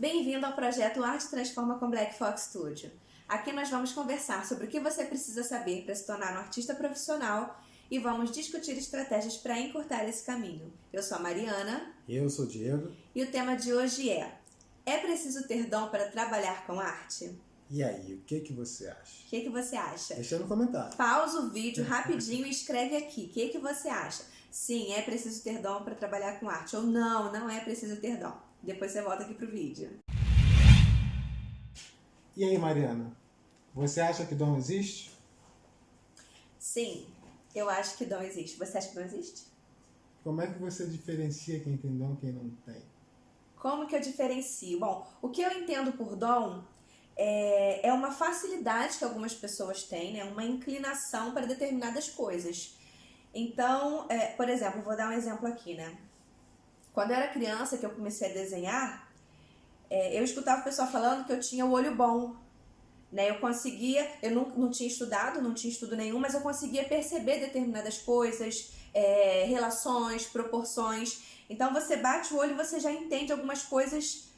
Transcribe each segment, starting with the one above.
Bem-vindo ao projeto Arte Transforma com Black Fox Studio. Aqui nós vamos conversar sobre o que você precisa saber para se tornar um artista profissional e vamos discutir estratégias para encurtar esse caminho. Eu sou a Mariana. Eu sou o Diego. E o tema de hoje é preciso ter dom para trabalhar com arte? E aí, o que você acha? O que você acha? Deixa no comentário. Pausa o vídeo rapidinho e escreve aqui. O que você acha? Sim, é preciso ter dom para trabalhar com arte. Ou não, não é preciso ter dom. Depois você volta aqui pro vídeo. E aí, Mariana? Você acha que dom existe? Sim, eu acho que dom existe. Você acha que dom existe? Como é que você diferencia quem tem dom e quem não tem? Como que eu diferencio? Bom, o que eu entendo por dom é uma facilidade que algumas pessoas têm, né? Uma inclinação para determinadas coisas. Então, por exemplo, vou dar um exemplo aqui, né? Quando eu era criança, que eu comecei a desenhar, eu escutava o pessoal falando que eu tinha o olho bom, né? Eu não tinha estudado, não tinha estudo nenhum, mas eu conseguia perceber determinadas coisas, relações, proporções. Então você bate o olho e você já entende algumas coisas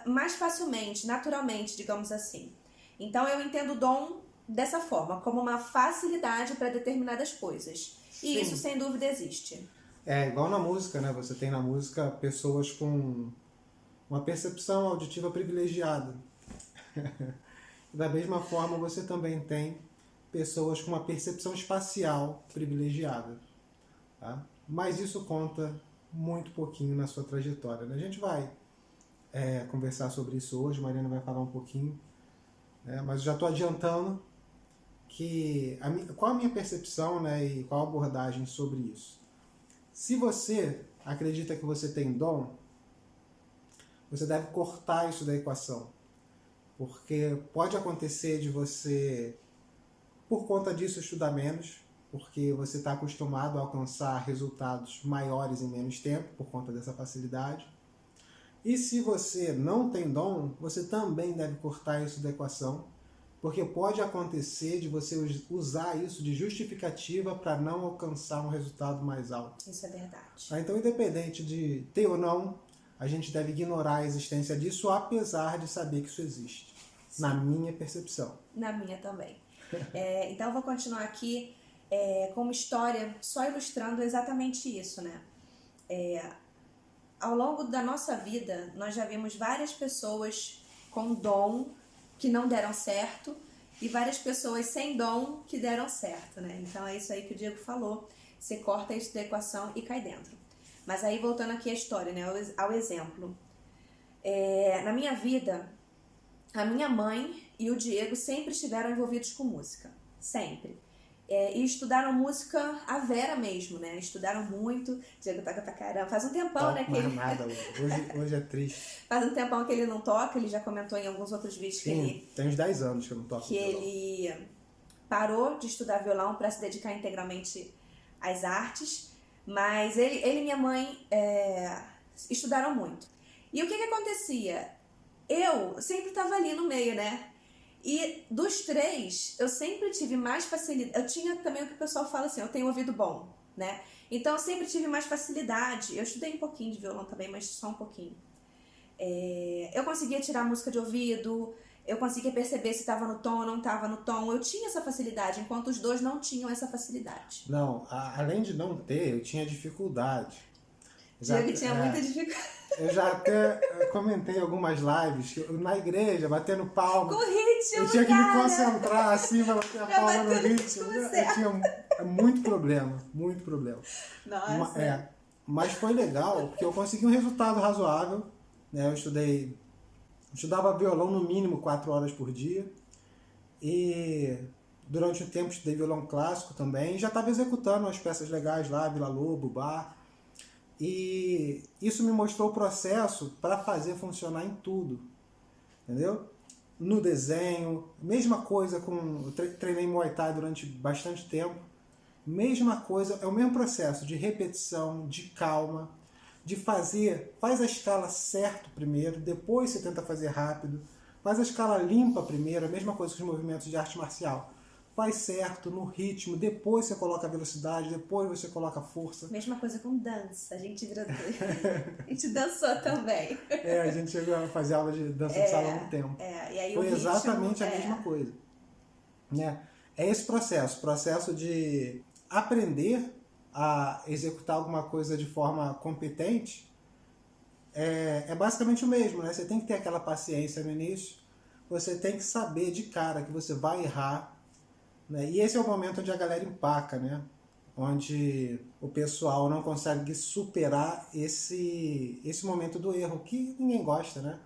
mais facilmente, naturalmente, digamos assim. Então eu entendo o dom dessa forma, como uma facilidade para determinadas coisas. E Sim. isso sem dúvida existe. É igual na música, né? Você tem na música pessoas com uma percepção auditiva privilegiada. Da mesma forma, você também tem pessoas com uma percepção espacial privilegiada. Tá? Mas isso conta muito pouquinho na sua trajetória, né? A gente vai conversar sobre isso hoje, Mariana vai falar um pouquinho, né? Mas eu já estou adiantando que qual a minha percepção, né, e qual a abordagem sobre isso. Se você acredita que você tem dom, você deve cortar isso da equação. Porque pode acontecer de você, por conta disso, estudar menos, porque você está acostumado a alcançar resultados maiores em menos tempo, por conta dessa facilidade. E se você não tem dom, você também deve cortar isso da equação, porque pode acontecer de você usar isso de justificativa para não alcançar um resultado mais alto. Isso é verdade. Então, independente de ter ou não, a gente deve ignorar a existência disso, apesar de saber que isso existe. Sim. Na minha percepção. Na minha também. Então, eu vou continuar aqui com uma história só ilustrando exatamente isso, né? Ao longo da nossa vida, nós já vimos várias pessoas com dom que não deram certo e várias pessoas sem dom que deram certo, né? Então, é isso aí que o Diego falou. Você corta isso da equação e cai dentro. Mas aí, voltando aqui à história, né, ao exemplo. Na minha vida, a minha mãe e o Diego sempre estiveram envolvidos com música. Sempre. E estudaram música à vera mesmo, né? Estudaram muito. Diego toca pra caramba. Faz um tempão, né? Que ele... nada hoje é triste. Faz um tempão que ele não toca. Ele já comentou em alguns outros vídeos. Sim, que ele... tem uns 10 anos que eu não toco que violão. ele parou de estudar violão para se dedicar integralmente às artes. Mas ele e minha mãe estudaram muito. E o que acontecia? Eu sempre estava ali no meio, né? E dos três, eu sempre tive mais facilidade. Eu tinha também o que o pessoal fala assim, eu tenho ouvido bom, né? Então eu sempre tive mais facilidade. Eu estudei um pouquinho de violão também, mas só um pouquinho. Eu conseguia tirar música de ouvido, eu conseguia perceber se estava no tom ou não estava no tom. Eu tinha essa facilidade, enquanto os dois não tinham essa facilidade. Não, além de não ter, eu tinha dificuldade. Diego tinha muita dificuldade. Eu já até comentei em algumas lives, que na igreja, batendo palma. Com ritmo, eu tinha que cara. me concentrar assim, pra bater a palma no ritmo. Eu tinha muito problema, muito problema. Nossa. Mas foi legal, porque eu consegui um resultado razoável. Né? Eu estudava violão no mínimo 4 horas por dia. E durante o tempo estudei violão clássico também. E já estava executando umas peças legais lá, Vila Lobo, Bar. E isso me mostrou o processo para fazer funcionar em tudo, entendeu? No desenho, mesma coisa eu treinei Muay Thai durante bastante tempo, mesma coisa, é o mesmo processo de repetição, de calma, de faz a escala certo primeiro, depois você tenta fazer rápido, faz a escala limpa primeiro, a mesma coisa que os movimentos de arte marcial. faz certo, no ritmo, depois você coloca a velocidade, depois você coloca a força. Mesma coisa com dança, a gente a gente dançou também. A gente chegou a fazer aula de dança de salão um tempo. E aí Foi o ritmo, exatamente a mesma coisa. Né? É esse processo de aprender a executar alguma coisa de forma competente, é basicamente o mesmo, né? Você tem que ter aquela paciência no início, você tem que saber de cara que você vai errar, né? E esse é o momento onde a galera empaca, né? Onde o pessoal não consegue superar esse momento do erro, que ninguém gosta, né?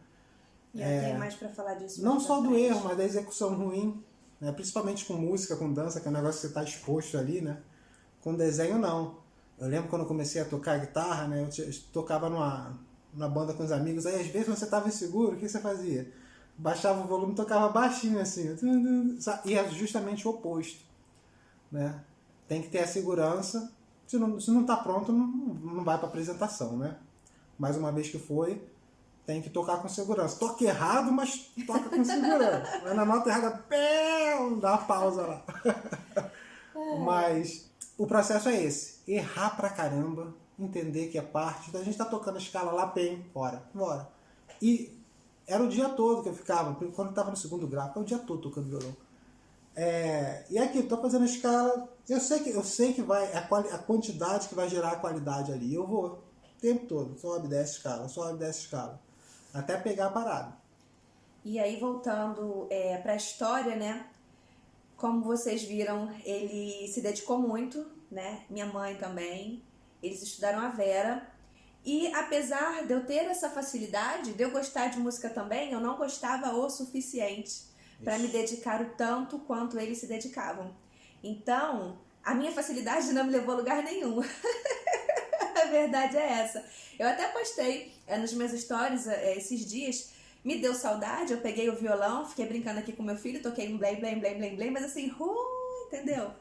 E eu tenho mais para falar disso. Não só do erro, mas da execução ruim, né? Principalmente com música, com dança, que é um negócio que você está exposto ali, né? Com desenho, não. Eu lembro quando eu comecei a tocar guitarra, né? Eu tocava numa banda com os amigos, aí às vezes você estava inseguro, o que você fazia? Baixava o volume e tocava baixinho assim, e é justamente o oposto, né? Tem que ter a segurança, se não está pronto, não vai para apresentação, né? Mais uma vez que foi, tem que tocar com segurança. Toca errado, mas toca com segurança. Vai na nota errada, dá uma pausa lá. Mas o processo é esse, errar pra caramba, entender que é parte, então a gente tá tocando a escala lá, bem, bora. E era o dia todo que eu ficava, quando eu tava no segundo grau, o dia todo tocando violão. E aqui, tô fazendo a escala, eu sei que vai, a quantidade que vai gerar a qualidade ali, eu vou, o tempo todo, sobe, desce escala, até pegar a parada. E aí, voltando pra história, né? Como vocês viram, ele se dedicou muito, né? Minha mãe também. Eles estudaram a Vera. E apesar de eu ter essa facilidade, de eu gostar de música também, eu não gostava o suficiente para me dedicar o tanto quanto eles se dedicavam. Então, a minha facilidade não me levou a lugar nenhum. A verdade é essa. Eu até postei nos meus stories esses dias. Me deu saudade, eu peguei o violão, fiquei brincando aqui com meu filho, toquei um blém, blém, blém, blém, blém, mas assim, entendeu?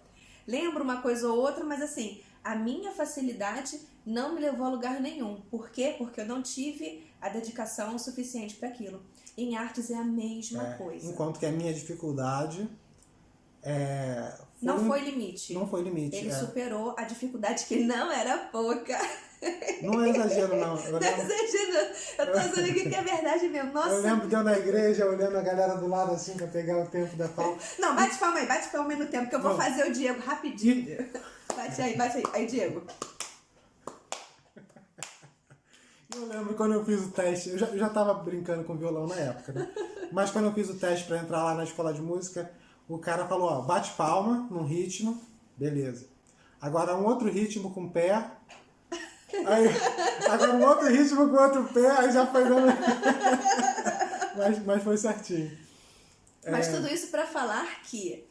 Lembro uma coisa ou outra, mas assim, a minha facilidade não me levou a lugar nenhum. Por quê? Porque eu não tive a dedicação suficiente para aquilo. Em artes é a mesma coisa. Enquanto que a minha dificuldade não foi limite. Não foi limite. Ele superou a dificuldade, que não era pouca. Não é exagero, não. Não é exagero. Eu tô dizendo aqui que é verdade mesmo. Nossa. Eu lembro de eu na igreja, olhando a galera do lado assim, pra pegar o tempo da palma. Não, bate palma aí no tempo, que eu vou fazer o Diego rapidinho. Bate aí. Aí, Diego. Eu lembro quando eu fiz o teste, eu já tava brincando com violão na época, né? Mas quando eu fiz o teste pra entrar lá na escola de música, o cara falou, ó, bate palma num ritmo, beleza. Agora um outro ritmo com o pé. Aí, agora um outro ritmo com o outro pé, aí já foi dando. mas foi certinho. Mas tudo isso para falar que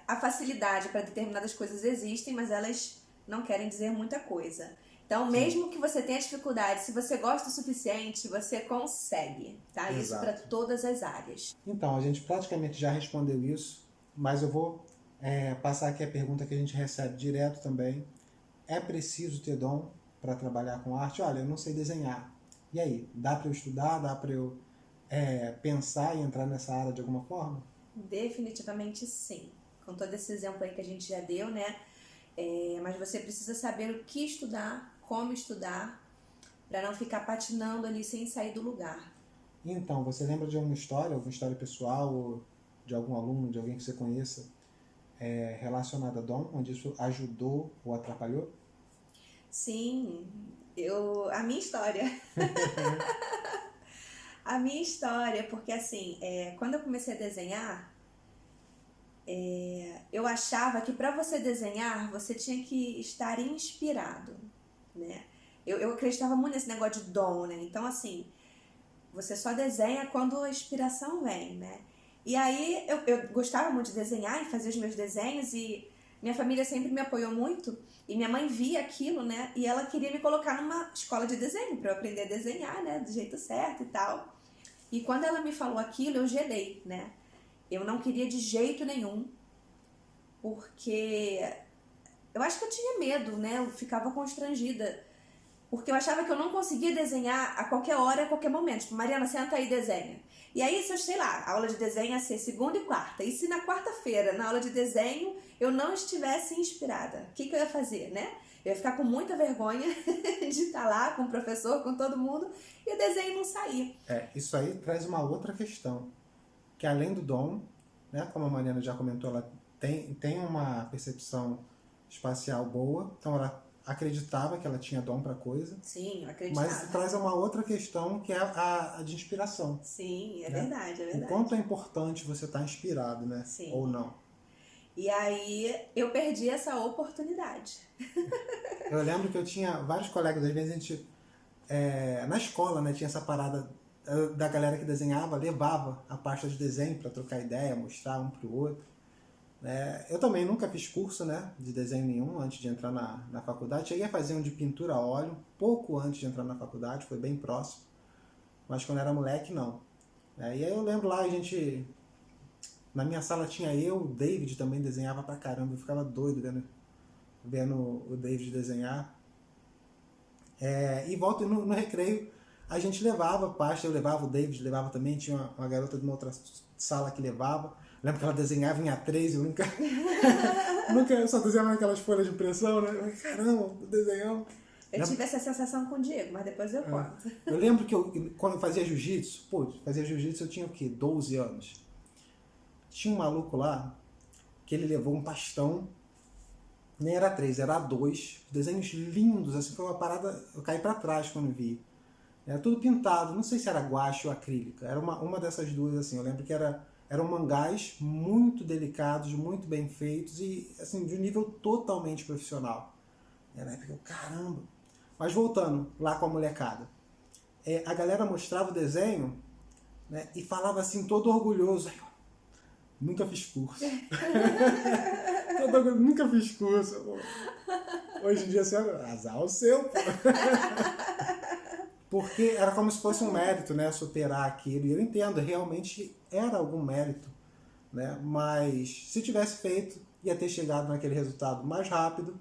a facilidade para determinadas coisas existem, mas elas não querem dizer muita coisa. Então, mesmo que você tenha dificuldade, se você gosta o suficiente, você consegue, tá? Exato. Isso para todas as áreas. Então, a gente praticamente já respondeu isso, mas eu vou passar aqui a pergunta que a gente recebe direto também. É preciso ter dom para trabalhar com arte? Olha, eu não sei desenhar. E aí, dá para eu estudar? Dá para eu pensar e entrar nessa área de alguma forma? Definitivamente sim. Com todo esse exemplo aí que a gente já deu, né? Mas você precisa saber o que estudar, como estudar, para não ficar patinando ali sem sair do lugar. Então, você lembra de alguma história pessoal, ou de algum aluno, de alguém que você conheça, relacionada a dom, onde isso ajudou ou atrapalhou? Sim, a minha história. A minha história, porque assim, quando eu comecei a desenhar, eu achava que para você desenhar, você tinha que estar inspirado, né? Eu acreditava muito nesse negócio de dom, né? Então, assim, você só desenha quando a inspiração vem, né? E aí, eu gostava muito de desenhar e fazer os meus desenhos, e minha família sempre me apoiou muito, e minha mãe via aquilo, né? E ela queria me colocar numa escola de desenho, para eu aprender a desenhar, né? Do jeito certo e tal. E quando ela me falou aquilo, eu gelei, né? Eu não queria de jeito nenhum, porque eu acho que eu tinha medo, né? Eu ficava constrangida Porque eu achava que eu não conseguia desenhar a qualquer hora, a qualquer momento. Tipo, Mariana, senta aí e desenha. E aí, se eu, sei lá, a aula de desenho ia ser segunda e quarta. E se na quarta-feira, na aula de desenho, eu não estivesse inspirada, o que eu ia fazer, né? Eu ia ficar com muita vergonha de estar lá com o professor, com todo mundo, e o desenho não sair. Isso aí traz uma outra questão, que além do dom, né, como a Mariana já comentou, ela tem uma percepção espacial boa, então ela acreditava que ela tinha dom para coisa. Sim, eu acreditava. Mas traz uma outra questão, que é a de inspiração. Sim, é né? verdade, é verdade. O quanto é importante você estar inspirado, né? Sim. Ou não. E aí eu perdi essa oportunidade. Eu lembro que eu tinha vários colegas, às vezes a gente, na escola, né, tinha essa parada da galera que desenhava, levava a pasta de desenho para trocar ideia, mostrar um pro outro. Eu também nunca fiz curso, né, de desenho nenhum antes de entrar na faculdade. Cheguei a fazer um de pintura a óleo, pouco antes de entrar na faculdade, foi bem próximo. Mas quando era moleque, não. E aí eu lembro lá, a gente... Na minha sala tinha eu, o David também desenhava pra caramba. Eu ficava doido vendo o David desenhar. E volta no recreio, a gente levava pasta, eu levava, o David levava também, tinha uma garota de uma outra sala que levava. Lembro que ela desenhava em A3, eu eu só desenhava naquelas folhas de impressão, né? Caramba, desenhando. Eu tive essa sensação com o Diego, mas depois eu conto. Eu lembro que quando eu fazia jiu-jitsu, eu tinha o quê? 12 anos. Tinha um maluco lá que ele levou um pastão, nem era A3, era A2, desenhos lindos, assim, foi uma parada, eu caí pra trás quando vi. Era tudo pintado, não sei se era guache ou acrílica, era uma dessas duas, assim, eu lembro que eram mangás muito delicados, muito bem feitos e, assim, de um nível totalmente profissional. Na época, caramba! Mas voltando lá com a molecada, a galera mostrava o desenho, né, e falava assim, todo orgulhoso, nunca fiz curso. Nunca fiz curso. Hoje em dia, assim, azar o seu. Pô. Porque era como se fosse um mérito, né, superar aquilo. E eu entendo, realmente era algum mérito, né? Mas se tivesse feito, ia ter chegado naquele resultado mais rápido,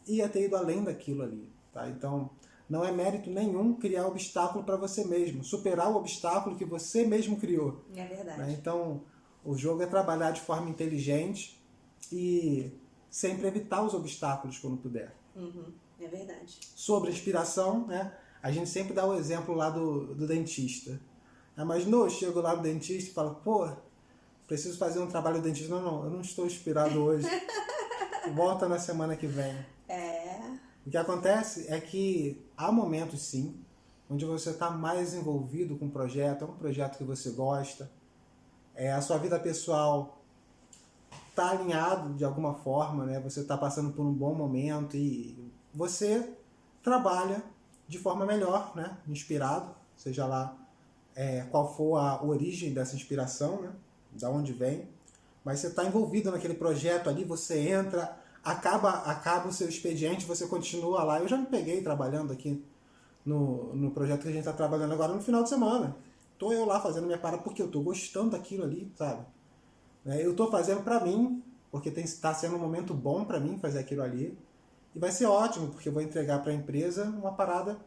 ia ter ido além daquilo ali. Tá? Então, não é mérito nenhum criar obstáculo para você mesmo, superar o obstáculo que você mesmo criou. É verdade. Né? Então, o jogo é trabalhar de forma inteligente e sempre evitar os obstáculos quando puder. É verdade. Sobre inspiração, né? A gente sempre dá o exemplo lá do dentista. Imaginou, eu chego lá no dentista e falo, pô, preciso fazer um trabalho do dentista. Não, eu não estou inspirado hoje. Volta na semana que vem. O que acontece é que há momentos, sim, onde você está mais envolvido com o projeto, é um projeto que você gosta, a sua vida pessoal está alinhado de alguma forma, né? Você está passando por um bom momento e você trabalha de forma melhor, né? Inspirado, seja lá qual for a origem dessa inspiração, né? Da onde vem, mas você está envolvido naquele projeto ali, você entra, acaba o seu expediente, você continua lá. Eu já me peguei trabalhando aqui no projeto que a gente está trabalhando agora no final de semana. Estou eu lá fazendo minha parada porque eu estou gostando daquilo ali, sabe? Eu estou fazendo para mim, porque está sendo um momento bom para mim fazer aquilo ali. E vai ser ótimo, porque eu vou entregar para a empresa uma parada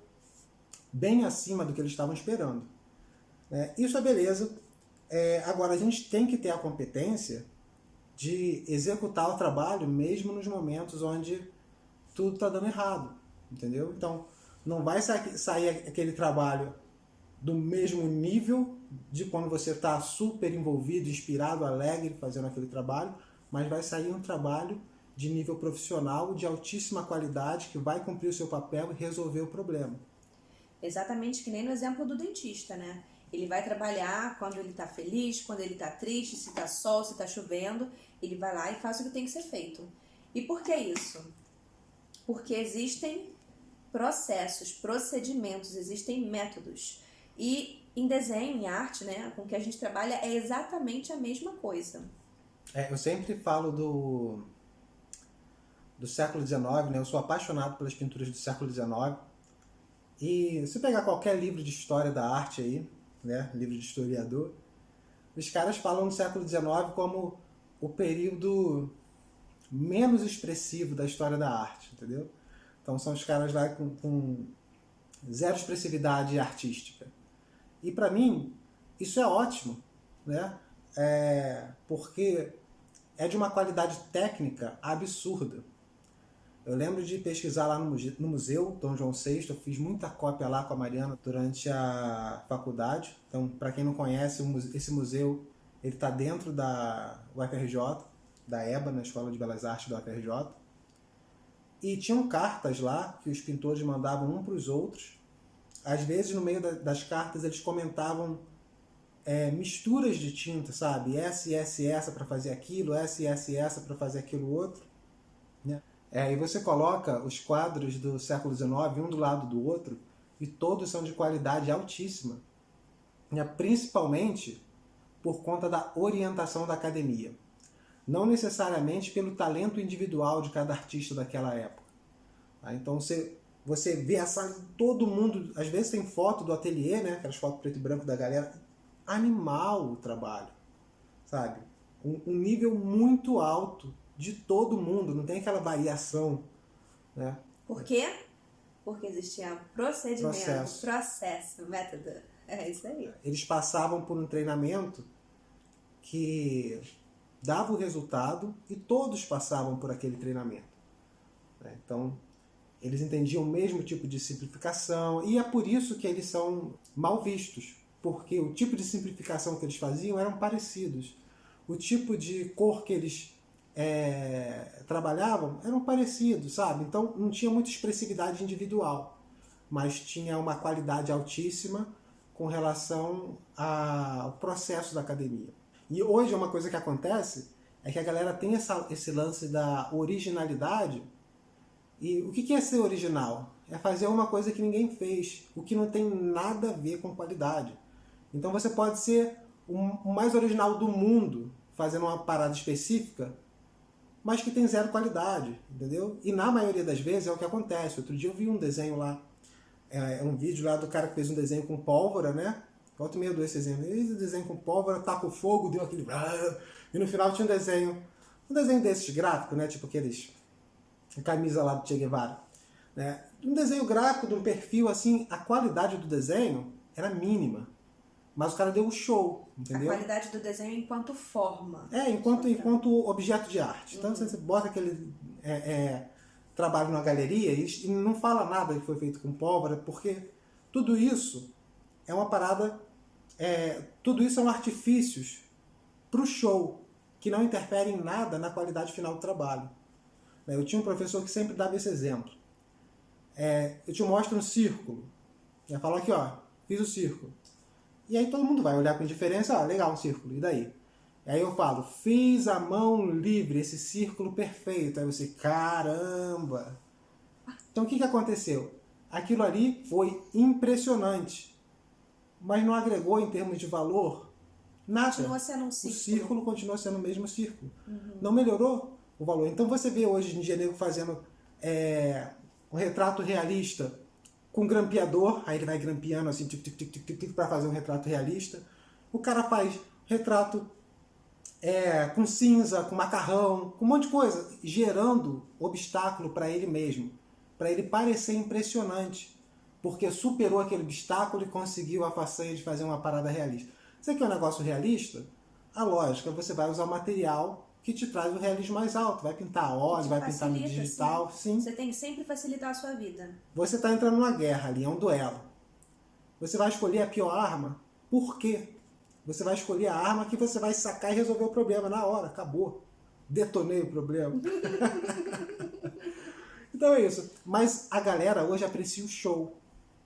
bem acima do que eles estavam esperando. Isso é beleza. Agora, a gente tem que ter a competência de executar o trabalho mesmo nos momentos onde tudo está dando errado, entendeu? Então, não vai sair aquele trabalho do mesmo nível de quando você está super envolvido, inspirado, alegre fazendo aquele trabalho, mas vai sair um trabalho de nível profissional, de altíssima qualidade, que vai cumprir o seu papel e resolver o problema. Exatamente que nem no exemplo do dentista, né? Ele vai trabalhar quando ele tá feliz, quando ele tá triste, se tá sol, se tá chovendo, ele vai lá e faz o que tem que ser feito. E por que isso? Porque existem processos, procedimentos, existem métodos. E em desenho, em arte, né, com que a gente trabalha é exatamente a mesma coisa. Eu sempre falo do século XIX, né? Eu sou apaixonado pelas pinturas do século XIX. E se pegar qualquer livro de história da arte aí, né, livro de historiador, os caras falam do século XIX como o período menos expressivo da história da arte, entendeu? Então são os caras lá com zero expressividade artística. E para mim, isso é ótimo, né? Porque é de uma qualidade técnica absurda. Eu lembro de pesquisar lá no museu Dom João VI, eu fiz muita cópia lá com a Mariana durante a faculdade. Então, para quem não conhece, esse museu ele está dentro da UFRJ, da EBA, na Escola de Belas Artes da UFRJ. E tinham cartas lá que os pintores mandavam um para os outros. Às vezes, no meio das cartas, eles comentavam misturas de tinta, sabe? Essa para fazer aquilo, essa para fazer aquilo outro. Né? E você coloca os quadros do século XIX um do lado do outro e todos são de qualidade altíssima, né? Principalmente por conta da orientação da academia. Não necessariamente pelo talento individual de cada artista daquela época. Tá? Então você vê todo mundo, às vezes tem foto do ateliê, né? Aquelas fotos preto e branco da galera, animal o trabalho, sabe? Um nível muito alto de todo mundo, não tem aquela variação, né? Por quê? Porque existia procedimento, processo, método. É isso aí. Eles passavam por um treinamento que dava o resultado e todos passavam por aquele treinamento. Né? Então, eles entendiam o mesmo tipo de simplificação e é por isso que eles são mal vistos, porque o tipo de simplificação que eles faziam eram parecidos. O tipo de cor que eles trabalhavam eram parecidos, sabe? Então não tinha muita expressividade individual, mas tinha uma qualidade altíssima com relação ao processo da academia. E hoje uma coisa que acontece é que a galera tem esse lance da originalidade. E o que é ser original? É fazer uma coisa que ninguém fez, o que não tem nada a ver com qualidade. Então você pode ser o mais original do mundo, fazendo uma parada específica, mas que tem zero qualidade, entendeu? E na maioria das vezes é o que acontece. Outro dia eu vi um desenho lá, um vídeo lá do cara que fez um desenho com pólvora, né? Volta e meia do esse desenho. Esse desenho com pólvora, taca o fogo, deu aquele... E no final tinha um desenho desses gráficos, né? Tipo aqueles... A camisa lá do Che Guevara. Né? Um desenho gráfico, de um perfil assim, a qualidade do desenho era mínima. Mas o cara deu um show, entendeu? A qualidade do desenho enquanto forma. Enquanto objeto de arte. Então você bota aquele trabalho numa galeria e não fala nada que foi feito com pólvora, porque tudo isso é uma parada, tudo isso são artifícios para o show, que não interferem em nada na qualidade final do trabalho. Eu tinha um professor que sempre dava esse exemplo. Eu te mostro um círculo. Eu falo aqui, ó, fiz o círculo. E aí todo mundo vai olhar com indiferença, legal, um círculo, e daí? E aí eu falo, fiz a mão livre, esse círculo perfeito. Aí você, caramba! Então o que aconteceu? Aquilo ali foi impressionante, mas não agregou em termos de valor nada. Continua sendo um círculo. O círculo continua sendo o mesmo círculo. Não melhorou o valor. Então você vê hoje em dia nego fazendo um retrato realista com grampeador, aí ele vai grampeando assim, para fazer um retrato realista. O cara faz retrato com cinza, com macarrão, com um monte de coisa, gerando obstáculo para ele mesmo, para ele parecer impressionante, porque superou aquele obstáculo e conseguiu a façanha de fazer uma parada realista. Você quer um negócio realista? A lógica, você vai usar o material que te traz o realismo mais alto. Vai pintar a óleo, vai pintar no digital. Sim. Você tem que sempre facilitar a sua vida. Você está entrando numa guerra ali, é um duelo. Você vai escolher a pior arma. Por quê? Você vai escolher a arma que você vai sacar e resolver o problema na hora. Acabou. Detonei o problema. Então é isso. Mas a galera hoje aprecia o show.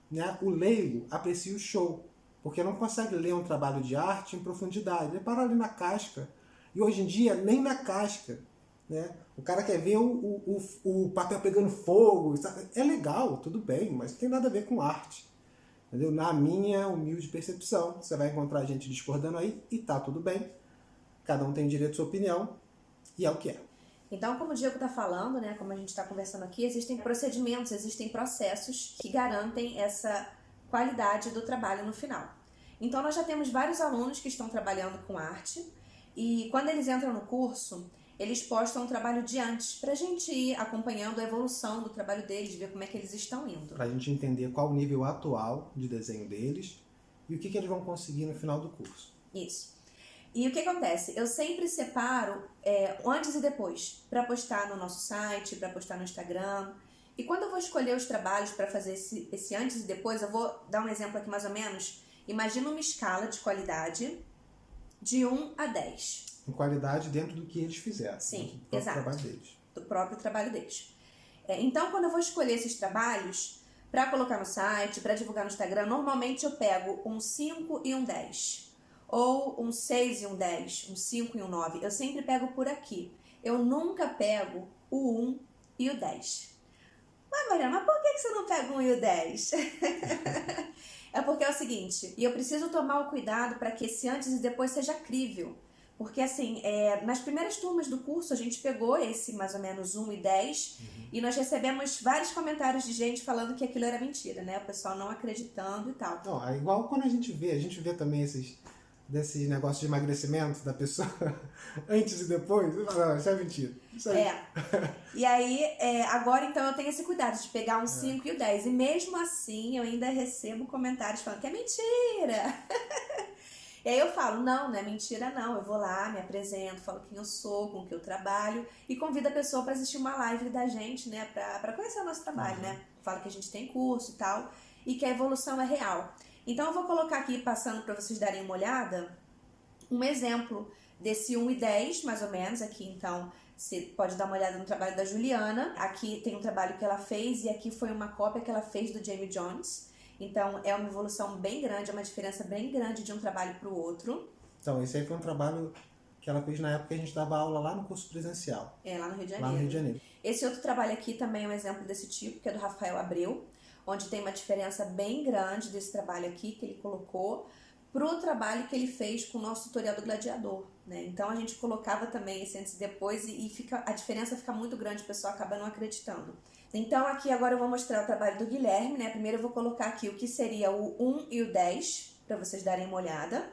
Né? O leigo aprecia o show. Porque não consegue ler um trabalho de arte em profundidade. Ele para ali na casca. E hoje em dia, nem na casca. Né? O cara quer ver o papel pegando fogo. Sabe? É legal, tudo bem, mas não tem nada a ver com arte. Entendeu? Na minha humilde percepção, você vai encontrar gente discordando aí e tá tudo bem. Cada um tem direito à sua opinião e é o que é. Então, como o Diego está falando, né, como a gente está conversando aqui, existem procedimentos, existem processos que garantem essa qualidade do trabalho no final. Então, nós já temos vários alunos que estão trabalhando com arte e quando eles entram no curso, eles postam um trabalho de antes, pra gente ir acompanhando a evolução do trabalho deles, ver como é que eles estão indo. Pra gente entender qual o nível atual de desenho deles e o que eles vão conseguir no final do curso. Isso. E o que acontece? Eu sempre separo antes e depois, para postar no nosso site, para postar no Instagram. E quando eu vou escolher os trabalhos para fazer esse antes e depois, eu vou dar um exemplo aqui mais ou menos. Imagina uma escala de qualidade de 1 a 10. Em qualidade dentro do que eles fizeram. Sim, do exato. Trabalho deles. Do próprio trabalho deles. Então, quando eu vou escolher esses trabalhos para colocar no site, para divulgar no Instagram, normalmente eu pego um 5 e um 10. Ou um 6 e um 10, um 5 e um 9. Eu sempre pego por aqui. Eu nunca pego o 1 e o 10. Mas, Mariana, mas por que você não pega o 1 e o 10? É porque é o seguinte, e eu preciso tomar o cuidado para que esse antes e depois seja crível. Porque, assim, nas primeiras turmas do curso, a gente pegou esse mais ou menos 1 e 10 e nós recebemos vários comentários de gente falando que aquilo era mentira, né? O pessoal não acreditando e tal. Não, é igual quando a gente vê também desses negócios de emagrecimento da pessoa antes e depois. Não, isso é mentira. Isso aí. E aí, agora então eu tenho esse cuidado de pegar um 5 e o 10. E mesmo assim, eu ainda recebo comentários falando que é mentira. E aí eu falo, não é mentira não, eu vou lá, me apresento, falo quem eu sou, com o que eu trabalho e convido a pessoa para assistir uma live da gente, né, para conhecer o nosso trabalho, né? Falo que a gente tem curso e tal e que a evolução é real. Então eu vou colocar aqui, passando para vocês darem uma olhada, um exemplo desse 1 e 10, mais ou menos, aqui então você pode dar uma olhada no trabalho da Juliana, aqui tem um trabalho que ela fez e aqui foi uma cópia que ela fez do Jamie Jones. Então, é uma evolução bem grande, é uma diferença bem grande de um trabalho para o outro. Então, esse aí foi um trabalho que ela fez na época que a gente dava aula lá no curso presencial. Lá no Rio de Janeiro. Lá no Rio de Janeiro. Esse outro trabalho aqui também é um exemplo desse tipo, que é do Rafael Abreu, onde tem uma diferença bem grande desse trabalho aqui que ele colocou pro trabalho que ele fez com o nosso tutorial do gladiador, né? Então, a gente colocava também esse antes e depois e a diferença fica muito grande, o pessoal acaba não acreditando. Então, aqui agora eu vou mostrar o trabalho do Guilherme, né? Primeiro eu vou colocar aqui o que seria o 1 e o 10, para vocês darem uma olhada.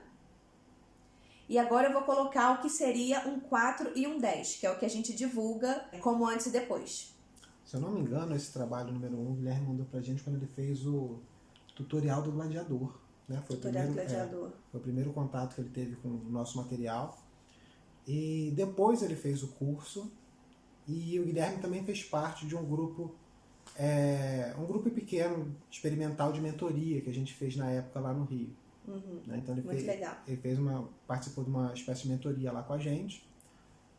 E agora eu vou colocar o que seria um 4 e um 10, que é o que a gente divulga como antes e depois. Se eu não me engano, esse trabalho número 1, o Guilherme mandou pra gente quando ele fez o tutorial do gladiador. Né? Foi Tutorial do gladiador. Foi o primeiro contato que ele teve com o nosso material. E depois ele fez o curso. E o Guilherme também fez parte de um grupo pequeno, experimental de mentoria que a gente fez na época lá no Rio. Né? Então legal. Ele participou de uma espécie de mentoria lá com a gente,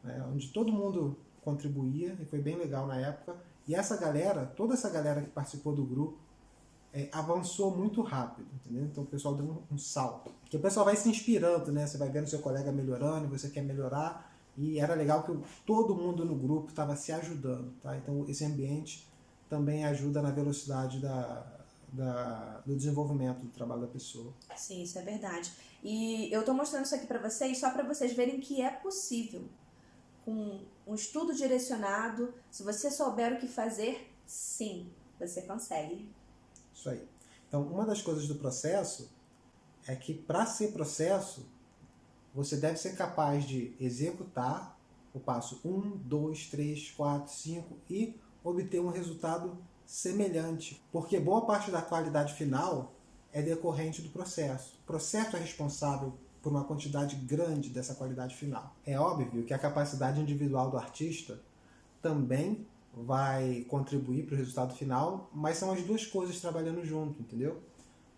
né? Onde todo mundo contribuía e foi bem legal na época. E toda essa galera que participou do grupo avançou muito rápido, entendeu? Então o pessoal deu um salto. Porque o pessoal vai se inspirando, né? Você vai vendo seu colega melhorando e você quer melhorar. E era legal que todo mundo no grupo estava se ajudando, tá? Então esse ambiente também ajuda na velocidade do desenvolvimento do trabalho da pessoa. Sim, isso é verdade. E eu estou mostrando isso aqui para vocês só para vocês verem que é possível. Com um estudo direcionado, se você souber o que fazer, sim, você consegue. Isso aí. Então, uma das coisas do processo é que para ser processo, você deve ser capaz de executar o passo 1, 2, 3, 4, 5 e obter um resultado semelhante. Porque boa parte da qualidade final é decorrente do processo. O processo é responsável por uma quantidade grande dessa qualidade final. É óbvio que a capacidade individual do artista também vai contribuir para o resultado final, mas são as duas coisas trabalhando junto, entendeu?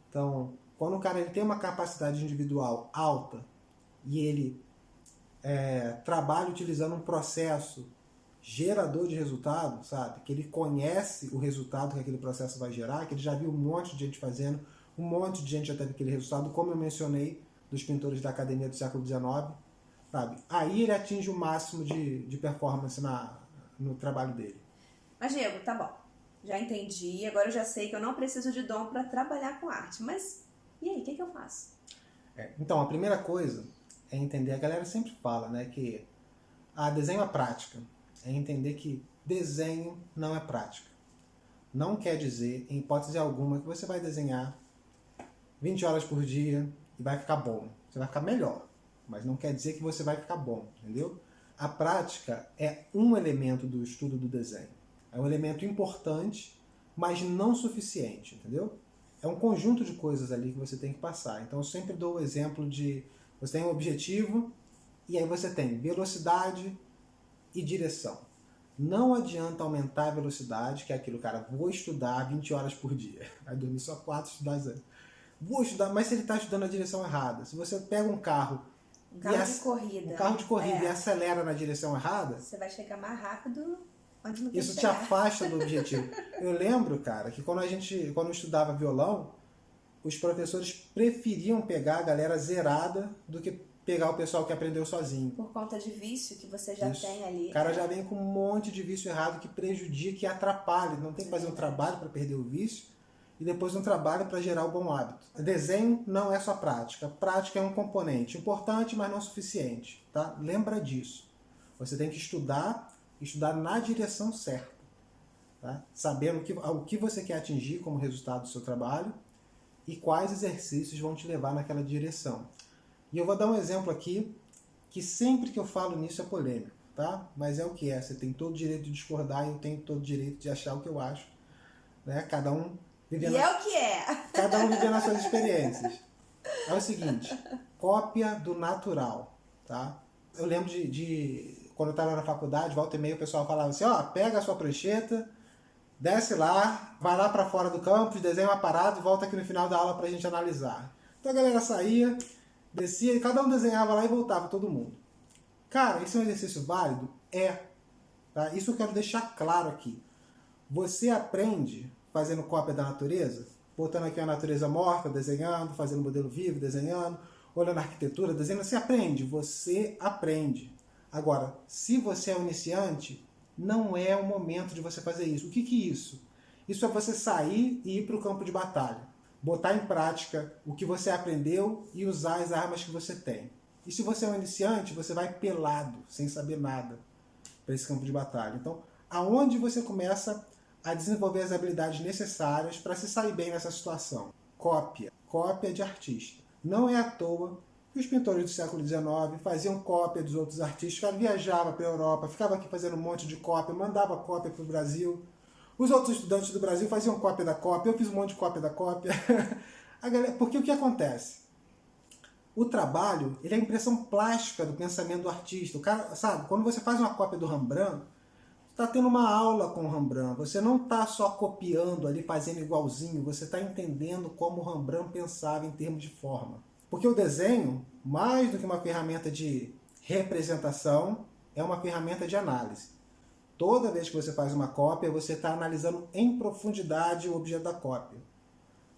Então, quando o cara tem uma capacidade individual alta e ele trabalha utilizando um processo gerador de resultado, sabe? Que ele conhece o resultado que aquele processo vai gerar, que ele já viu um monte de gente fazendo, um monte de gente já teve aquele resultado, como eu mencionei, dos pintores da academia do século XIX, sabe? Aí ele atinge o máximo de performance no trabalho dele. Mas, Diego, tá bom. Já entendi, agora eu já sei que eu não preciso de dom para trabalhar com arte. Mas, e aí, o que eu faço? Então, a primeira coisa é entender, a galera sempre fala, né, que desenho é prática. É entender que desenho não é prática. Não quer dizer, em hipótese alguma, que você vai desenhar 20 horas por dia e vai ficar bom. Você vai ficar melhor, mas não quer dizer que você vai ficar bom, entendeu? A prática é um elemento do estudo do desenho. É um elemento importante, mas não suficiente, entendeu? É um conjunto de coisas ali que você tem que passar. Então eu sempre dou o exemplo de você tem um objetivo e aí você tem velocidade e direção. Não adianta aumentar a velocidade, que é aquilo, cara, vou estudar 20 horas por dia. Vai dormir só 4, estudar 0. Vou estudar, mas se ele está estudando a direção errada, se você pega um carro de corrida e acelera na direção errada, você vai chegar mais rápido onde não tem isso que te chegar. afasta do objetivo. Eu lembro, cara, que quando eu estudava violão, os professores preferiam pegar a galera zerada do que pegar o pessoal que aprendeu sozinho. Por conta de vício que você já tem ali. O cara já vem com um monte de vício errado que prejudica e atrapalha. Não tem que fazer um trabalho para perder o vício e depois um trabalho para gerar o bom hábito. Desenho não é só prática. Prática é um componente importante, mas não suficiente. Tá? Lembra disso. Você tem que estudar na direção certa. Tá? Sabendo o que você quer atingir como resultado do seu trabalho e quais exercícios vão te levar naquela direção. E eu vou dar um exemplo aqui, que sempre que eu falo nisso é polêmico, tá? Mas é o que é. Você tem todo o direito de discordar e eu tenho todo o direito de achar o que eu acho. Né? Cada um vivendo as suas experiências. É o seguinte, cópia do natural, tá? Eu lembro de quando eu estava na faculdade, volta e meia, o pessoal falava assim, ó, pega a sua prancheta, desce lá, vai lá para fora do campus, desenha uma parada e volta aqui no final da aula pra gente analisar. Então a galera saía, descia e cada um desenhava lá e voltava todo mundo. Cara, esse é um exercício válido? É. Tá? Isso eu quero deixar claro aqui. Você aprende fazendo cópia da natureza, botando aqui a natureza morta, desenhando, fazendo modelo vivo, desenhando, olhando a arquitetura, desenhando. Você aprende. Agora, se você é um iniciante, não é o momento de você fazer isso. O que é isso? Isso é você sair e ir para o campo de batalha. Botar em prática o que você aprendeu e usar as armas que você tem. E se você é um iniciante, você vai pelado, sem saber nada, para esse campo de batalha. Então, aonde você começa a desenvolver as habilidades necessárias para se sair bem nessa situação? Cópia. Cópia de artista. Não é à toa que os pintores do século XIX faziam cópia dos outros artistas. O cara viajava para a Europa, ficava aqui fazendo um monte de cópia, mandava cópia para o Brasil. Os outros estudantes do Brasil faziam cópia da cópia, eu fiz um monte de cópia da cópia. Porque o que acontece? O trabalho, ele é a impressão plástica do pensamento do artista. O cara, sabe, quando você faz uma cópia do Rembrandt, você está tendo uma aula com o Rembrandt. Você não está só copiando ali, fazendo igualzinho, você está entendendo como o Rembrandt pensava em termos de forma. Porque o desenho, mais do que uma ferramenta de representação, é uma ferramenta de análise. Toda vez que você faz uma cópia, você está analisando em profundidade o objeto da cópia.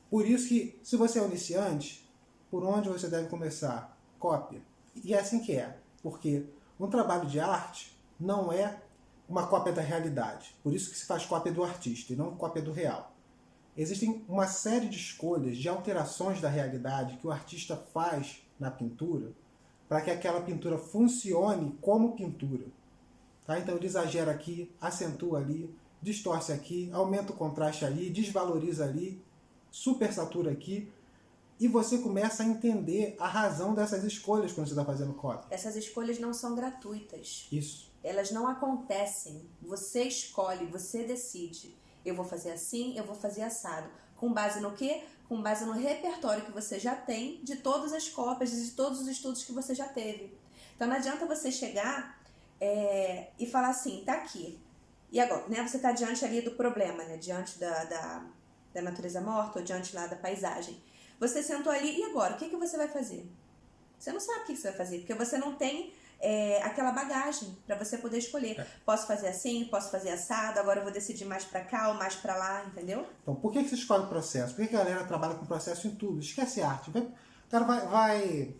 Por isso que, se você é um iniciante, por onde você deve começar? Cópia. E é assim que é. Porque um trabalho de arte não é uma cópia da realidade. Por isso que se faz cópia do artista e não cópia do real. Existem uma série de escolhas, de alterações da realidade que o artista faz na pintura para que aquela pintura funcione como pintura. Tá? Então ele exagera aqui, acentua ali, distorce aqui, aumenta o contraste ali, desvaloriza ali, supersatura aqui, e você começa a entender a razão dessas escolhas quando você está fazendo cópia. Essas escolhas não são gratuitas. Isso. Elas não acontecem. Você escolhe, você decide. Eu vou fazer assim, eu vou fazer assado. Com base no quê? Com base no repertório que você já tem de todas as cópias, de todos os estudos que você já teve. Então não adianta você chegar e falar assim, tá aqui. E agora, né, você tá diante ali do problema, né, diante da natureza morta ou diante lá da paisagem. Você sentou ali, e agora? O que você vai fazer? Você não sabe o que você vai fazer, porque você não tem aquela bagagem para você poder escolher. Posso fazer assim, posso fazer assado, agora eu vou decidir mais para cá ou mais para lá, entendeu? Então, por que você escolhe o processo? Por que a galera trabalha com processo em tudo? Esquece arte. O cara vai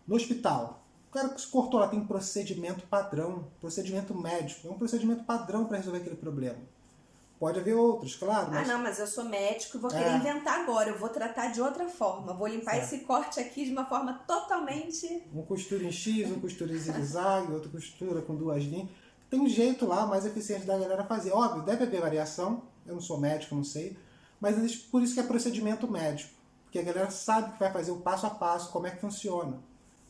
no hospital. O cara que se cortou lá tem um procedimento padrão, procedimento médico. É um procedimento padrão para resolver aquele problema. Pode haver outros, claro. Mas... Ah, não, mas eu sou médico e vou querer inventar agora. Eu vou tratar de outra forma. Vou limpar esse corte aqui de uma forma totalmente... Um costura em X, um costura em zigue-zague, outro costura com 2 linhas. Tem um jeito lá mais eficiente da galera fazer. Óbvio, deve haver variação. Eu não sou médico, não sei. Mas por isso que é procedimento médico. Porque a galera sabe que vai fazer o passo a passo, como é que funciona.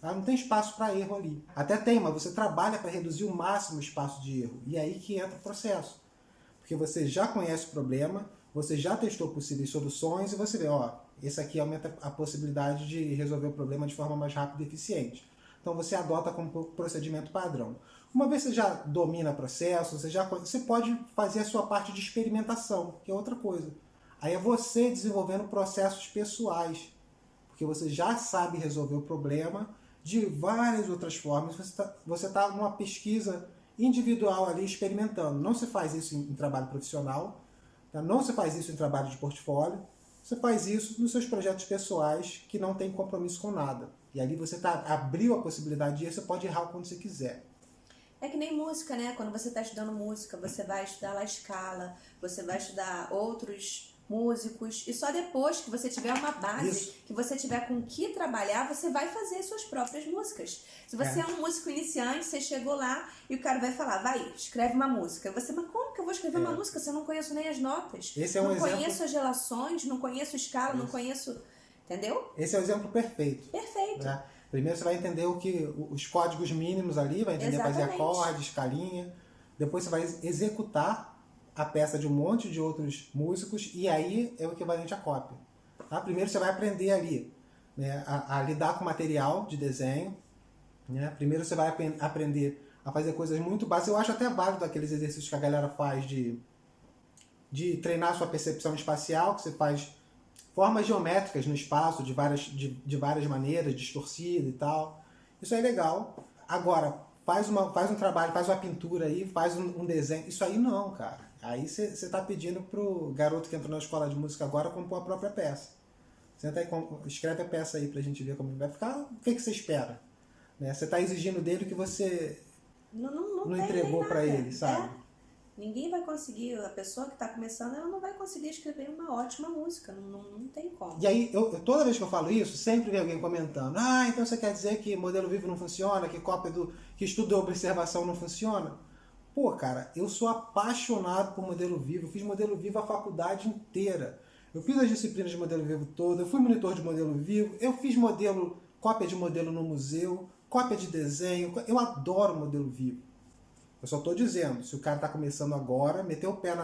Tá? Não tem espaço para erro ali. Até tem, mas você trabalha para reduzir o máximo o espaço de erro. E é aí que entra o processo. Porque você já conhece o problema, você já testou possíveis soluções e você vê, ó, esse aqui aumenta a possibilidade de resolver o problema de forma mais rápida e eficiente. Então você adota como procedimento padrão. Uma vez que você já domina o processo, você pode fazer a sua parte de experimentação, que é outra coisa. Aí é você desenvolvendo processos pessoais, porque você já sabe resolver o problema de várias outras formas. Você tá numa pesquisa individual ali experimentando. Não se faz isso em trabalho profissional, tá? Não se faz isso em trabalho de portfólio, você faz isso nos seus projetos pessoais que não tem compromisso com nada. E ali você abriu a possibilidade de você pode errar quando você quiser. É que nem música, né? Quando você está estudando música, você vai estudar lá a escala, você vai estudar outros músicos, e só depois que você tiver uma base, Isso. que você tiver com o que trabalhar, você vai fazer suas próprias músicas. Se você é um músico iniciante, você chegou lá e o cara vai falar, vai, escreve uma música. Você, mas como que eu vou escrever uma música se eu não conheço nem as notas? Esse é um não exemplo... conheço as relações, não conheço escala, não conheço... Entendeu? Esse é o exemplo perfeito. Perfeito. Né? Primeiro você vai entender os códigos mínimos ali, vai entender fazer acorde, escalinha. Depois você vai executar a peça de um monte de outros músicos e aí é o equivalente à cópia. Tá? Primeiro você vai aprender ali, né, a lidar com material de desenho. Né? Primeiro você vai aprender a fazer coisas muito básicas. Eu acho até válido aqueles exercícios que a galera faz de treinar sua percepção espacial, que você faz formas geométricas no espaço de várias maneiras, distorcida e tal. Isso é legal. Agora, faz um trabalho, faz uma pintura aí, faz um desenho. Isso aí não, cara. Aí você está pedindo pro garoto que entrou na escola de música agora compor a própria peça. Senta aí, escreve a peça aí pra gente ver como vai ficar. O que você espera? Né? Você está exigindo dele o que você não entregou para ele, sabe? Ninguém vai conseguir, a pessoa que está começando, ela não vai conseguir escrever uma ótima música, não tem como. E aí, toda vez que eu falo isso, sempre vem alguém comentando, então você quer dizer que modelo vivo não funciona, que estudo de observação não funciona? Pô, cara, eu sou apaixonado por modelo vivo, eu fiz modelo vivo a faculdade inteira. Eu fiz as disciplinas de modelo vivo todas, eu fui monitor de modelo vivo, eu fiz cópia de modelo no museu, cópia de desenho, eu adoro modelo vivo. Eu só estou dizendo, se o cara está começando agora, meter o pé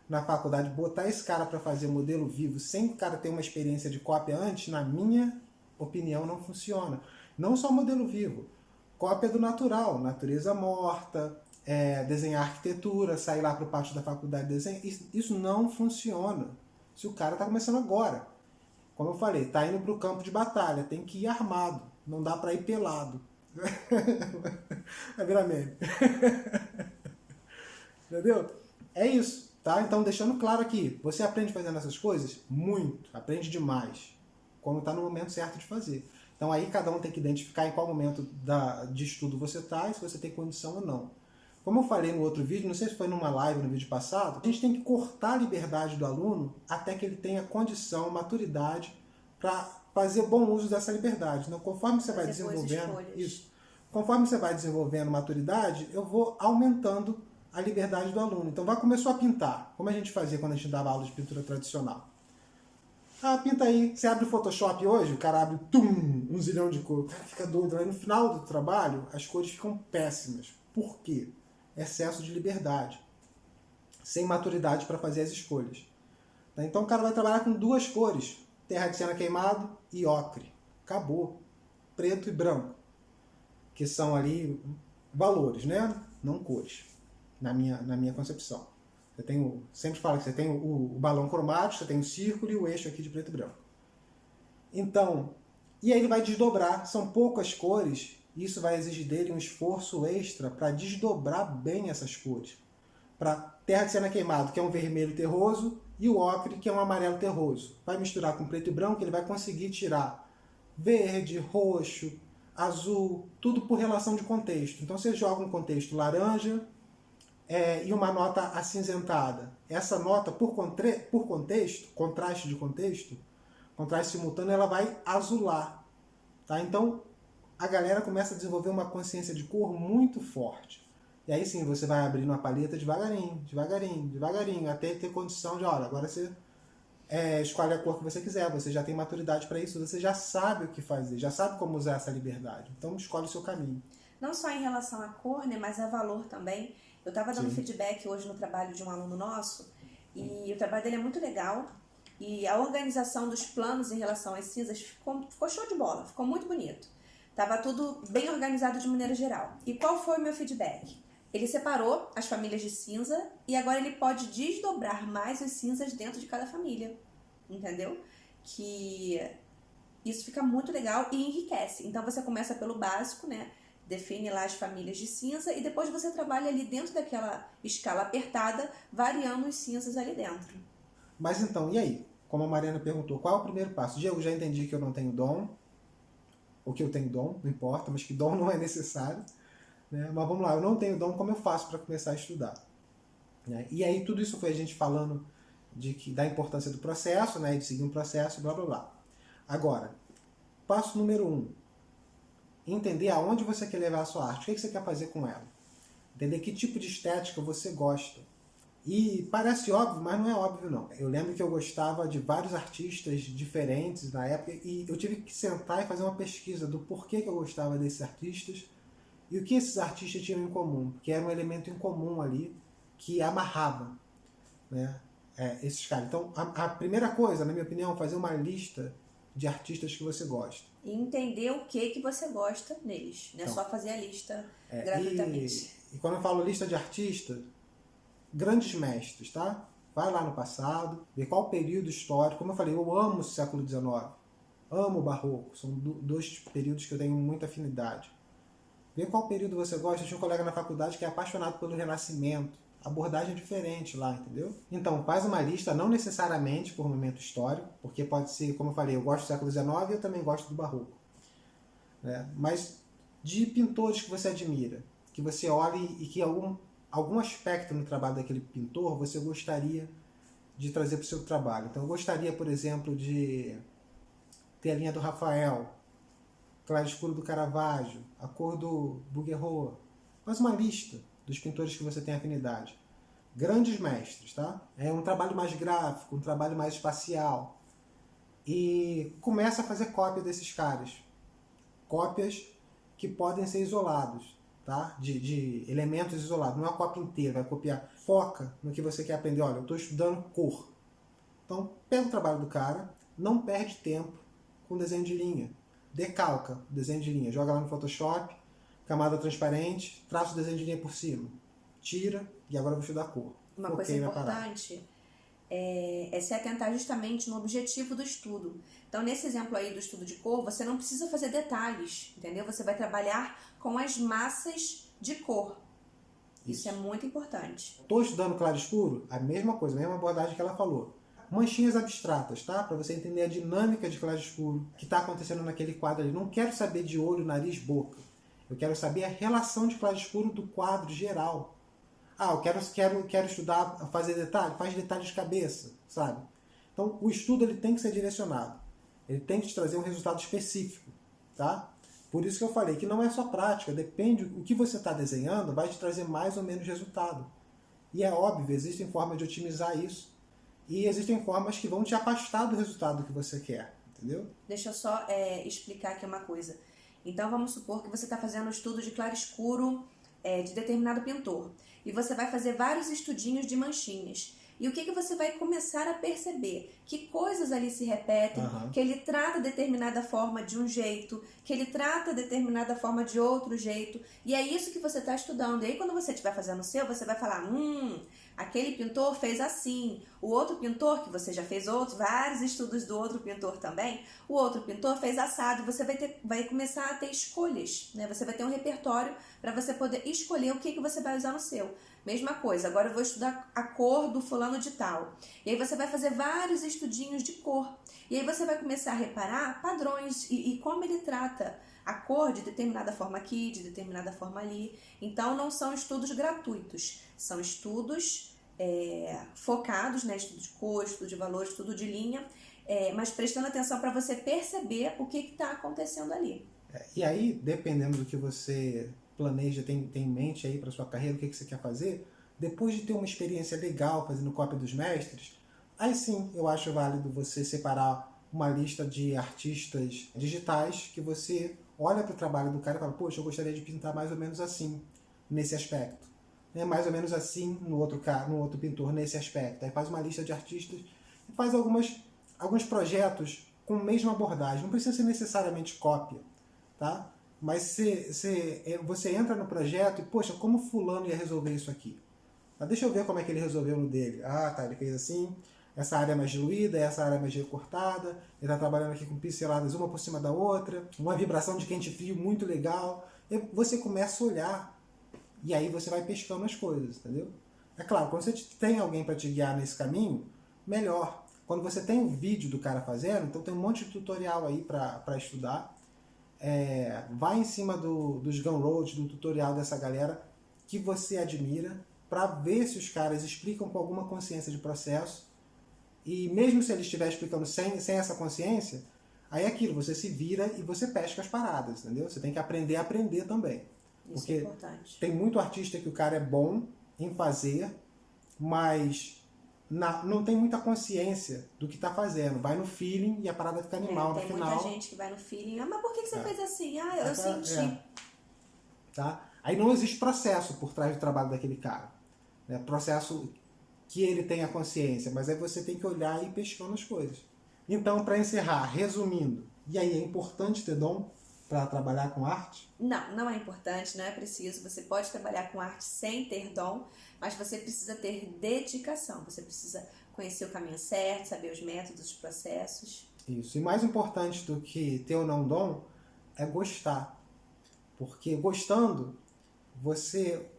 na faculdade, botar esse cara para fazer modelo vivo sem o cara ter uma experiência de cópia antes, na minha opinião, não funciona. Não só modelo vivo, cópia do natural, natureza morta, desenhar arquitetura, sair lá para o pátio da faculdade de desenho, isso não funciona se o cara está começando agora. Como eu falei, está indo para o campo de batalha, tem que ir armado, não dá para ir pelado. Vai virar meme. Entendeu? É isso, tá? Então, deixando claro aqui, você aprende fazendo essas coisas? Muito, aprende demais. Quando está no momento certo de fazer. Então, aí cada um tem que identificar em qual momento de estudo você está e se você tem condição ou não. Como eu falei no outro vídeo, não sei se foi numa live no vídeo passado, a gente tem que cortar a liberdade do aluno até que ele tenha condição, maturidade para fazer bom uso dessa liberdade. Então, conforme você vai desenvolvendo isso, conforme você vai desenvolvendo maturidade, eu vou aumentando a liberdade do aluno. Então, começou a pintar, como a gente fazia quando a gente dava aula de pintura tradicional. Pinta aí. Você abre o Photoshop hoje, o cara abre um zilhão de cores. O cara fica doido. Aí no final do trabalho, as cores ficam péssimas. Por quê? Excesso de liberdade. Sem maturidade para fazer as escolhas. Então, o cara vai trabalhar com duas cores. Terra de cena queimado e ocre. Acabou. Preto e branco. Que são ali valores, né? Não cores. Na minha concepção. Sempre falo que você tem o balão cromático, você tem o círculo e o eixo aqui de preto e branco. Então, e aí ele vai desdobrar. São poucas cores, e isso vai exigir dele um esforço extra para desdobrar bem essas cores. Para terra de cena queimado, que é um vermelho terroso, e o ocre, que é um amarelo terroso. Vai misturar com preto e branco, ele vai conseguir tirar verde, roxo, azul, tudo por relação de contexto. Então você joga um contexto laranja e uma nota acinzentada. Essa nota, por contexto, contraste de contexto, contraste simultâneo, ela vai azular. Tá? Então a galera começa a desenvolver uma consciência de cor muito forte. E aí sim, você vai abrindo a paleta devagarinho, devagarinho, devagarinho, até ter condição de, olha, agora você escolhe a cor que você quiser, você já tem maturidade para isso, você já sabe o que fazer, já sabe como usar essa liberdade. Então escolhe o seu caminho. Não só em relação à cor, né, mas a valor também. Eu estava dando Sim. feedback hoje no trabalho de um aluno nosso, e o trabalho dele é muito legal, e a organização dos planos em relação às cinzas ficou show de bola, ficou muito bonito. Tava tudo bem organizado de maneira geral. E qual foi o meu feedback? Ele separou as famílias de cinza e agora ele pode desdobrar mais as cinzas dentro de cada família. Entendeu? Que isso fica muito legal e enriquece. Então você começa pelo básico, né? Define lá as famílias de cinza e depois você trabalha ali dentro daquela escala apertada, variando os cinzas ali dentro. Mas então, e aí? Como a Mariana perguntou, qual é o primeiro passo? Eu já entendi que eu não tenho dom, ou que eu tenho dom, não importa, mas que dom não é necessário. Né? Mas vamos lá, eu não tenho dom, como eu faço para começar a estudar? Né? E aí tudo isso foi a gente falando da importância do processo, né? De seguir um processo, blá blá blá. Agora, passo número 1. Entender aonde você quer levar a sua arte, o que você quer fazer com ela. Entender que tipo de estética você gosta. E parece óbvio, mas não é óbvio não. Eu lembro que eu gostava de vários artistas diferentes na época e eu tive que sentar e fazer uma pesquisa do porquê que eu gostava desses artistas e o que esses artistas tinham em comum, que era um elemento em comum ali que amarrava, né, esses caras. Então, a primeira coisa, na minha opinião, é fazer uma lista de artistas que você gosta. E entender o que você gosta neles. Não é só fazer a lista gratuitamente. E quando eu falo lista de artistas, grandes mestres, tá? Vai lá no passado, vê qual período histórico. Como eu falei, eu amo o século XIX, amo o barroco, são dois períodos que eu tenho muita afinidade. Vê qual período você gosta. Eu tinha um colega na faculdade que é apaixonado pelo Renascimento, abordagem diferente lá, entendeu? Então, faz uma lista, não necessariamente por momento histórico, porque pode ser, como eu falei, eu gosto do século XIX e eu também gosto do barroco. Né? Mas de pintores que você admira, que você olhe e que algum aspecto no trabalho daquele pintor você gostaria de trazer para o seu trabalho. Então eu gostaria, por exemplo, de ter a linha do Rafael, claro escuro do Caravaggio, a cor do Bouguereau. Faz uma lista dos pintores que você tem afinidade. Grandes mestres, tá? É um trabalho mais gráfico, um trabalho mais espacial. E começa a fazer cópia desses caras. Cópias que podem ser isolados. Tá? De elementos isolados, não é uma cópia inteira, vai copiar. Foca no que você quer aprender. Olha, eu estou estudando cor. Então, pega o trabalho do cara, não perde tempo com desenho de linha. Decalca o desenho de linha, joga lá no Photoshop, camada transparente, traça o desenho de linha por cima. Tira e agora eu vou estudar cor. Uma coisa importante é se atentar justamente no objetivo do estudo. Então, nesse exemplo aí do estudo de cor, você não precisa fazer detalhes, entendeu? Você vai trabalhar com as massas de cor. Isso é muito importante. Estou estudando claro escuro, a mesma coisa, a mesma abordagem que ela falou. Manchinhas abstratas, tá? Para você entender a dinâmica de claro escuro que está acontecendo naquele quadro ali. Não quero saber de olho, nariz, boca. Eu quero saber a relação de claro escuro do quadro geral. Ah, eu quero estudar, fazer detalhe, faz detalhe de cabeça, sabe? Então, o estudo ele tem que ser direcionado. Ele tem que te trazer um resultado específico, tá? Por isso que eu falei que não é só prática, depende o que você está desenhando, vai te trazer mais ou menos resultado. E é óbvio, existem formas de otimizar isso e existem formas que vão te afastar do resultado que você quer, entendeu? Deixa eu só explicar aqui uma coisa. Então, vamos supor que você está fazendo um estudo de claro escuro de determinado pintor. E você vai fazer vários estudinhos de manchinhas. E o que você vai começar a perceber? Que coisas ali se repetem, que ele trata determinada forma de um jeito, que ele trata determinada forma de outro jeito. E é isso que você está estudando. E aí quando você estiver fazendo o seu, você vai falar, aquele pintor fez assim. O outro pintor, que você já fez vários estudos do outro pintor também, o outro pintor fez assado. E você vai começar a ter escolhas, né? Você vai ter um repertório para você poder escolher o que você vai usar no seu. Mesma coisa, agora eu vou estudar a cor do fulano de tal. E aí você vai fazer vários estudinhos de cor. E aí você vai começar a reparar padrões e como ele trata a cor de determinada forma aqui, de determinada forma ali. Então não são estudos gratuitos, são estudos focados, né? Estudo de cor, estudo de valor, estudo de linha, mas prestando atenção para você perceber o que está acontecendo ali. E aí, dependendo do que você planeja, tem em mente aí para sua carreira, o que você quer fazer, depois de ter uma experiência legal fazendo cópia dos mestres, Aí sim, eu acho válido você separar uma lista de artistas digitais que você olha para o trabalho do cara e fala, poxa, eu gostaria de pintar mais ou menos assim, nesse aspecto. Né? Mais ou menos assim no outro pintor, nesse aspecto. Aí faz uma lista de artistas e faz alguns projetos com a mesma abordagem. Não precisa ser necessariamente cópia, tá? Mas você entra no projeto e, poxa, como fulano ia resolver isso aqui? Tá, deixa eu ver como é que ele resolveu no dele. Ah, tá, ele fez assim, essa área é mais diluída, essa área é mais recortada, ele está trabalhando aqui com pinceladas uma por cima da outra, uma vibração de quente frio muito legal. E você começa a olhar e aí você vai pescando as coisas, entendeu? É claro, quando você tem alguém para te guiar nesse caminho, melhor. Quando você tem um vídeo do cara fazendo, então tem um monte de tutorial aí para estudar. Vai em cima dos Gumroad, do tutorial dessa galera que você admira, para ver se os caras explicam com alguma consciência de processo. E mesmo se ele estiver explicando sem essa consciência, aí é aquilo, você se vira e você pesca as paradas, entendeu? Você tem que aprender a aprender também. Isso porque é importante. Tem muito artista que o cara é bom em fazer, mas não tem muita consciência do que está fazendo. Vai no feeling e a parada fica animal no final. Tem muita gente que vai no feeling. Ah, mas por que você fez assim? Ah, eu senti. Tá? Aí não existe processo por trás do trabalho daquele cara. Né? Processo que ele tenha consciência, mas aí você tem que olhar e ir pescando as coisas. Então, para encerrar, resumindo, e aí é importante ter dom para trabalhar com arte? Não, não é importante, não é preciso. Você pode trabalhar com arte sem ter dom, mas você precisa ter dedicação. Você precisa conhecer o caminho certo, saber os métodos, os processos. Isso. E mais importante do que ter ou não dom é gostar. Porque gostando, você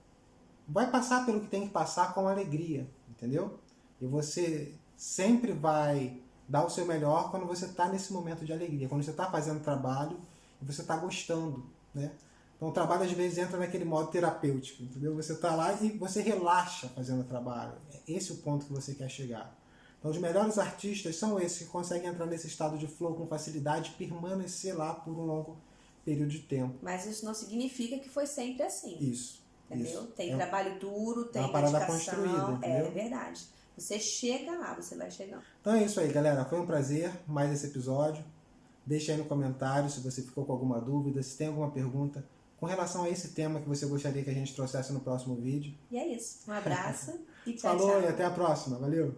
vai passar pelo que tem que passar com alegria, entendeu? E você sempre vai dar o seu melhor quando você está nesse momento de alegria, quando você está fazendo trabalho e você está gostando, né? Então o trabalho às vezes entra naquele modo terapêutico, entendeu? Você está lá e você relaxa fazendo o trabalho. É esse o ponto que você quer chegar. Então os melhores artistas são esses que conseguem entrar nesse estado de flow com facilidade e permanecer lá por um longo período de tempo. Mas isso não significa que foi sempre assim. Isso. Entendeu? Isso. Tem trabalho duro, tem uma parada dedicação. construída, entendeu? É verdade. Você chega lá, você vai chegando. Então é isso aí, galera. Foi um prazer mais esse episódio. Deixa aí no comentário se você ficou com alguma dúvida, se tem alguma pergunta com relação a esse tema que você gostaria que a gente trouxesse no próximo vídeo. E é isso. Um abraço e tchau, Falou tchau. E até a próxima. Valeu.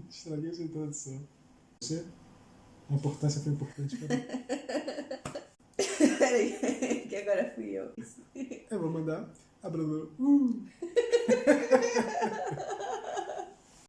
Estraguei a sua introdução. A importância foi importante para mim. Peraí, que agora fui eu. Eu vou mandar a Bruno.